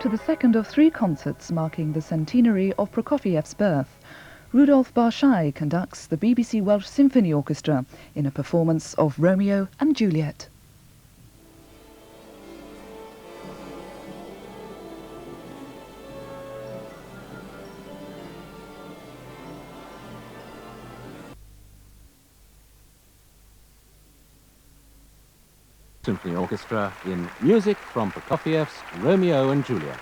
to the second of 3 concerts marking the centenary of Prokofiev's birth. Rudolf Barshai conducts the BBC Welsh Symphony Orchestra in a performance of Romeo and Juliet. Symphony Orchestra in music from Prokofiev's Romeo and Juliet.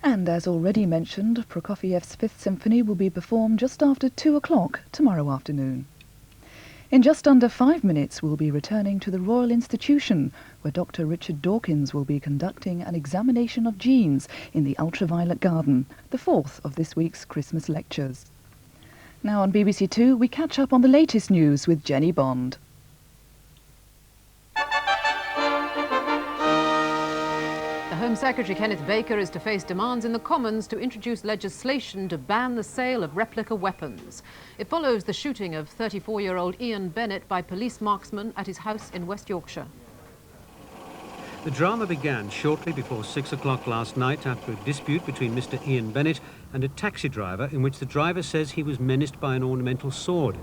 And as already mentioned, Prokofiev's Fifth Symphony will be performed just after 2 o'clock tomorrow afternoon. In just under 5 minutes, we'll be returning to the Royal Institution, where Dr. Richard Dawkins will be conducting an examination of genes in the ultraviolet garden, the 4th of this week's Christmas lectures. Now on BBC2, we catch up on the latest news with Jenny Bond. Home Secretary Kenneth Baker is to face demands in the Commons to introduce legislation to ban the sale of replica weapons. It follows the shooting of 34-year-old Ian Bennett by police marksmen at his house in West Yorkshire. The drama began shortly before 6 o'clock last night after a dispute between Mr. Ian Bennett and a taxi driver in which the driver says he was menaced by an ornamental sword.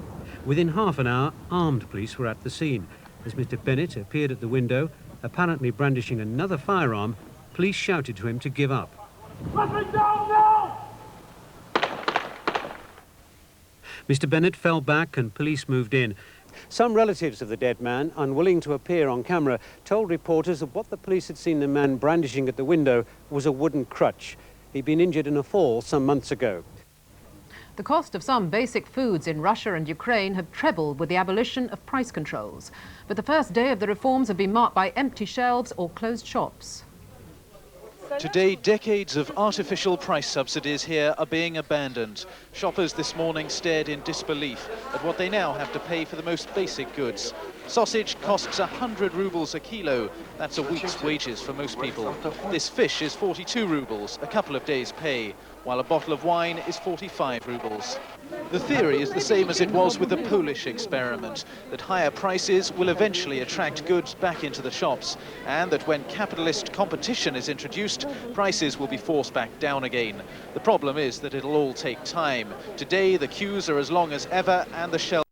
Within half an hour, armed police were at the scene. As Mr. Bennett appeared at the window, apparently brandishing another firearm, police shouted to him to give up. Let me down now! Mr. Bennett fell back and police moved in. Some relatives of the dead man, unwilling to appear on camera, told reporters that what the police had seen the man brandishing at the window was a wooden crutch. He'd been injured in a fall some months ago. The cost of some basic foods in Russia and Ukraine have trebled with the abolition of price controls. But the first day of the reforms have been marked by empty shelves or closed shops. Today, decades of artificial price subsidies here are being abandoned. Shoppers this morning stared in disbelief at what they now have to pay for the most basic goods. Sausage costs 100 rubles a kilo. That's a week's wages for most people. This fish is 42 rubles, a couple of days' pay, while a bottle of wine is 45 rubles. The theory is the same as it was with the Polish experiment, that higher prices will eventually attract goods back into the shops, and that when capitalist competition is introduced, prices will be forced back down again. The problem is that it'll all take time. Today, the queues are as long as ever, and the shelves